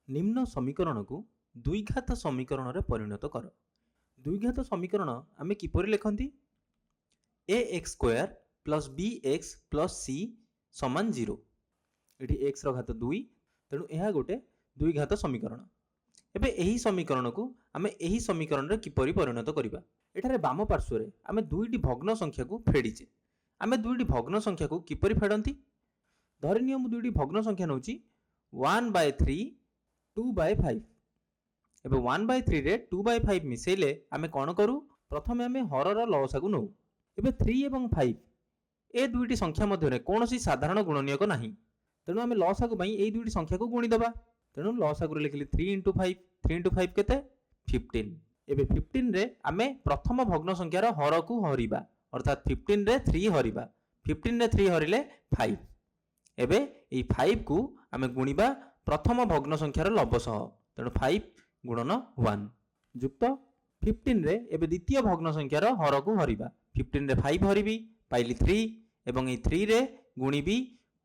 निम्न समीकरण को द्विघात समीकरण रे परिणत कर। द्विघात समीकरण आमे किपरि लिखंती ax square plus bx plus c समान 0। एठी x रो घात 2 तेणु यह गोटे द्विघात समीकरण। एबे एही समीकरण को आमे एही समीकरण रे किपरि परिणत करिबा। एठारे बाम पार्श्व रे आमे दुईटी भग्न संख्या को फेडिचे। आमे दुईटी भग्न संख्या को किपरि फेडंती धरिनिय मु दुईटी भग्न संख्या नउची 1/3 2/5। एबे 1/3 रे 2/5 मिसेले आमे कोन करू प्रथमे आमे हरर लसा को नउ। एबे 3 एवं 5 ए दुईटी संख्या मध्य रे कोनोसी साधारण गुणनीयक नाही तेणु आमे लसा को पई ए दुईटी संख्या को गुणी दबा। तेणु लसा को लिखली 3 * 5 3 * 5 केते 15। एबे 15 रे आमे प्रथम भग्न संख्यार हर को हरिबा अर्थात 15 रे 3 हरिबा 15 रे 3 हरिले 5। एबे ए 5 को आमे गुणिबा प्रथम भग्न संख्यार लब सह तेणु 5 गुणन 1 युक्त 15 रे एबे द्वितीय भग्न संख्यार हर को हरिबा 15 रे 5 हरिबी पाइली 3 एवं ए 3 रे गुणिबी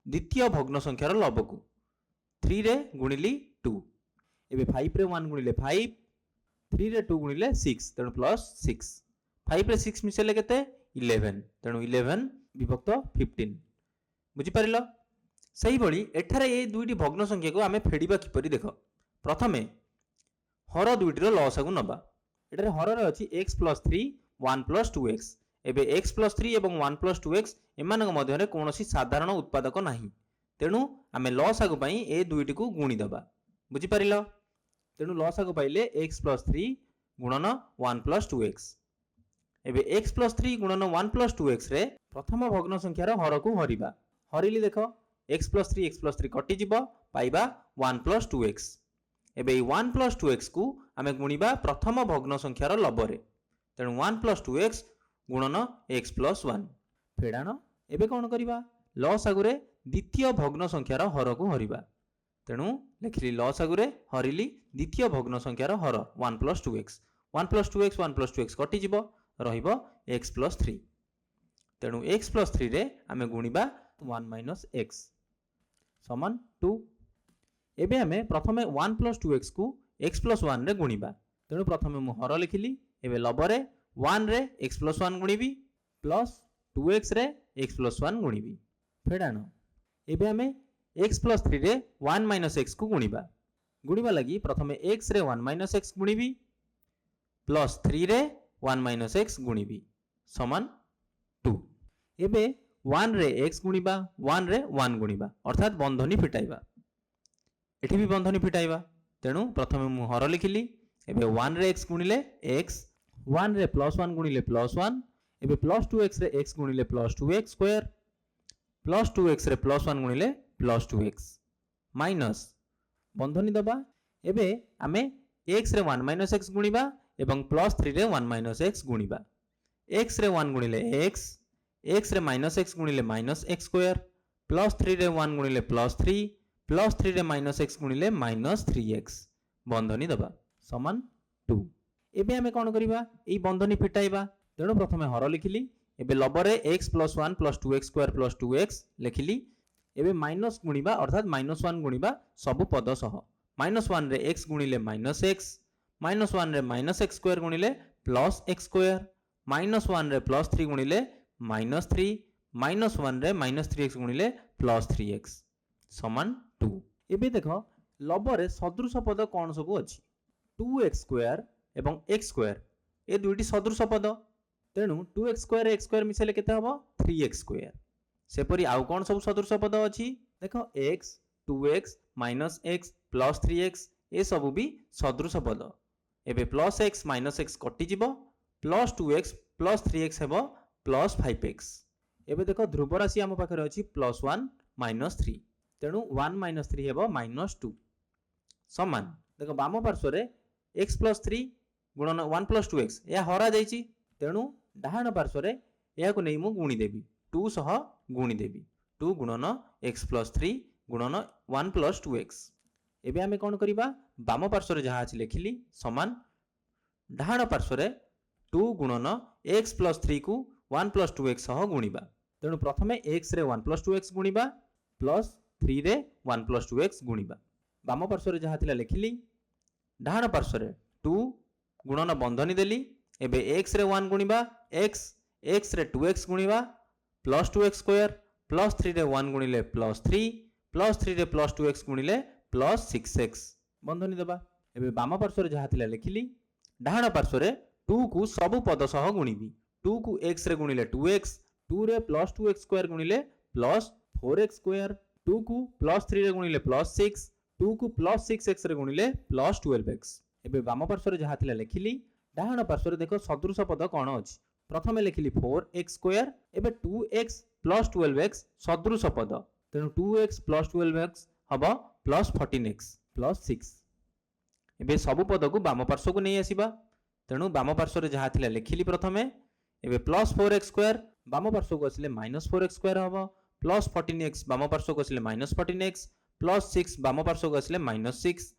द्वितीय भग्न संख्यार लब को 3 रे गुणिली 2। एबे 5 रे 1 गुणिले 5 3 रे 2 गुणिले 6 तेणु प्लस 6 5 रे 6 मिसेले केते 11 तेणु 11 विभक्त 15 बुझी पारिलो। सही बळी एठारे ए दुईटी भग्न संख्या को आमे फेडिबा किपरि देख। प्रथमे हर दुईटीर लसा को नबा। एठारे हर रे अछि x + 3 1 + 2x। एबे x + 3 एवं 1 + 2x एमानक मध्य रे कोनोसी साधारण उत्पादक नाही तेणु आमे लसा को पई ए दुईटी को गुणी दबा बुझी पारिलो। तेणु लसा को पाइले x + 3 गुणन 1 + 2x। एबे x + 3 गुणन 1 + 2x रे प्रथम भग्न संख्यार हर को हरिबा हरिली देखो x + 3 कटि जिवो पाइबा 1 + 2x। एबे 1 + 2x को आमे गुणिबा प्रथम भग्न संख्यार लबरे तेणु 1 + 2x गुणन x + 1 फेडाण। एबे कोन करिबा लसागुरे द्वितीय भग्न संख्यार हर को हरिबा तेणु लिखली लसागुरे हरिली द्वितीय भग्न संख्यार हर 1 + 2x 1 + 2x 1 + 2x कटि जिवो रहिबो x + 3 तेणु x + 3 रे आमे गुणिबा 1 - x समान 2। एबे आमे प्रथमे 1 + 2x को x + 1 रे गुणिबा तेणु प्रथमे मु हर लिखिली एबे लबरे 1 रे x + 1 गुणिबी प्लस 2x रे x + 1 गुणिबी फेडाण। एबे आमे x + 3 रे 1 - x को गुणिबा लगी प्रथमे x रे 1 - x गुणिबी प्लस 3 रे 1 - x गुणिबी समान 2। एबे 1 रे x गुणिबा 1 रे 1 गुणिबा अर्थात बंधनी फिटाइबा एठी भी बंधनी फिटाइबा तेणु प्रथमे मु हर लिखिली एबे 1 रे x गुणिले x 1 रे +1 गुणिले +1 एबे प्लस 2x रे x गुणिले plus 2x square plus 2x रे +1 गुणिले प्लस 2x माइनस बंधनी दबा। एबे आमे x रे 1 - x गुणिबा एवं प्लस 3 रे 1 - x गुणिबा x रे 1 गुणिले x रे -x गुणिले -x स्क्वायर प्लस 3 रे 1 गुणिले +3 प्लस 3 रे -x गुणिले -3x बंधनी दबा समान 2। एबे आमे कोन करिबा एई बंधनी फिटाइबा तेणु प्रथमे हर लिखिली एबे लबरे x + 1 + 2x स्क्वायर + 2x लिखिली एबे माइनस गुणिबा अर्थात -1 गुणिबा सब पद सह -1 रे x गुणिले -x -1 रे -x स्क्वायर गुणिले +x स्क्वायर -1 रे +3 गुणिले -3 -1 रे -3x गुणिले +3x समान 2। एबे देखो लबरे सदृश पद कोन सब अछि 2x स्क्वायर एवं x स्क्वायर ए दुईटी सदृश पद तेणु 2x स्क्वायर x स्क्वायर मिसेले केते हबो 3x स्क्वायर। सेपरि आउ कोन सब सदृश पद अछि देखो x 2x -x plus 3x ए सब भी सदृश पद। एबे प्लस x -x कटि जिवो प्लस 2x प्लस 3x हेबो प्लस 5x। एबे देखो ध्रुव राशि आम पाखरे अछि +1 -3 तेणु 1 - 3 हेबो -2 समान देखो बाम पार्श्व रे x + 3 गुणन 1 + 2x या हरा जाईची तेणु डाहाण पार्श्व रे या को नै मु गुणी देबी 2 सह गुणी देबी 2 गुणन x + 3 गुणन 1 + 2x। एबे आमे कोन करिबा बाम पार्श्व रे जहा अछि लेखिली समान डाहाण पार्श्व रे 2 गुणन x + 3 को 1 + 2x सह गुणिबा तेणु प्रथमे x रे 1 + 2x गुणिबा प्लस 3 रे 1 + 2x गुणिबा बाम पार्श्व जहाँ थिला लिखिली डाहाण पार्श्व 2 गुणन बंधनी देली एबे x रे 1 गुणिबा x रे 2x गुणिबा plus 2x square plus 3 रे 1 गुणिले प्लस 3 प्लस 3 रे प्लस 2x गुणिले प्लस 6x बंधनी देबा एबे बाम पार्श्व जहाँ थिला लिखिली डाहाण पार्श्व 2 को सब पद सह गुणिबी 2 को x रे गुणिले 2x 2 रे प्लस 2x स्क्वायर गुणिले प्लस 4x स्क्वायर 2 को प्लस 3 रे गुणिले प्लस 6 2 को प्लस 6x रे गुणिले प्लस 12x एबे बाम पार्श्व जहाँ थिला लिखिली डाहाण पार्श्व देख सदृश पद कौन अच्छी प्रथम लिखिली 4x स्क्वायर एबे 2x प्लस 12x सदृश पद तेणु 2x प्लस 12x हम प्लस 14x प्लस 6 एबे सबु पद को बाम पार्श्व को नहीं आसीबा तेणु बाम पार्श्व जहाँ थिला लिखिली प्रथमे एबे प्लस 4x स्क्वायर बाम पार्श्व को आसिले माइनस 4x स्क्वायर हम प्लस 14x बाम पार्श्व को आसिले माइनस 14x प्लस 6 बाम पार्श्व को आसिले माइनस 6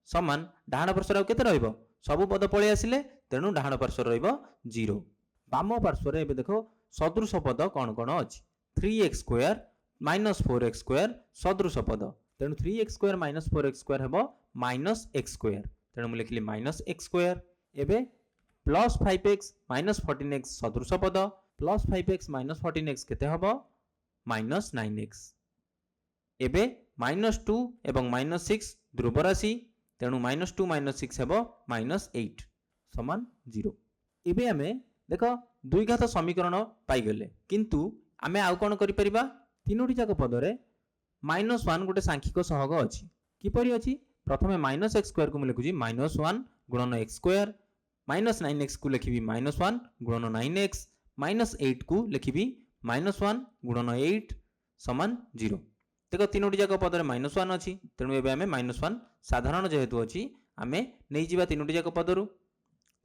समान डाहाण पार्श्व आउ केते रहइबो सबु पद पळे आसिले तेणु डाहाण पार्श्व रहइबो 0 बाम पार्श्व एबे देखो सदृश पद कौन कौन अछि 3x square minus 4x square सदृश पद तेणु 3x square minus 4x square हेबो माइनस x स्क्वायर तेणु मु लिखिली माइनस x स्क्वायर एबे प्लस 5x माइनस 14x सदृश पद प्लस 5x माइनस 14x केते हेबो माइनस 9x एबे माइनस 2 एवं माइनस 6 ध्रुव राशि तेणु माइनस 2 माइनस 6 हेबो माइनस 8 समान 0 एबे आमे देख द्विघात समीकरण पाई गले किंतु आमे आउ कोन करि परिबा तीनोटी जाक पदरे माइनस 1 गोटे सांख्यिक सहग अछि किपरि अछि प्रथमे माइनस x स्क्वायर को मु लिखुजी माइनस 1 गुणन x स्क्वायर माइनस 9x को लिखिबी माइनस 1 गुणन 9x माइनस 8 को लिखिबी माइनस 1 गुणन 8 समान 0 देखो तीनोटी जाक पदरे माइनस 1 अछि तेणु एबे आमे माइनस 1 साधारण जेहेतु अछि आमे नै जिबा तीनोटी जाक पदरु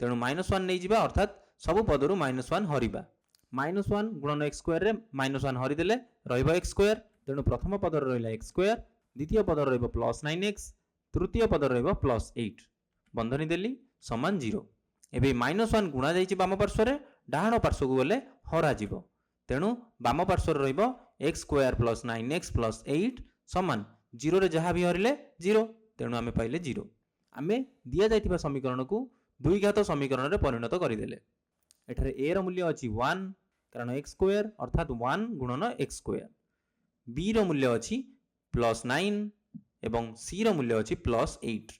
तेणु माइनस 1 नै जिबा अर्थात सब पदरु माइनस 1 हरिबा माइनस 1 गुणन x स्क्वायर रे माइनस 1 हरि देले रहइबो x स्क्वायर तेणु प्रथम पदर रहिला x स्क्वायर द्वितीय पदर रहइबो प्लस 9x तृतीय पदर रहइबो प्लस 8 बंधनी देली समान 0 एबे माइनस 1 गुणा जाइछि बाम पार्श्व रे डाहाण पार्श्व को गले हरा जिवो तेणु बाम पार्श्व रहइबो x square plus 9x plus 8 समान 0 रे जहाँ भी हरिले 0 तेणु आमे पाइले 0 आमे दिया जाइतिबा समीकरण को द्विघात समीकरण रे परिणत करिदेले एठारे a रो मूल्य अछि 1 कारण x स्क्वायर अर्थात 1 गुणन x स्क्वायर b रो मूल्य अछि प्लस 9 एवं c रो मूल्य अछि प्लस 8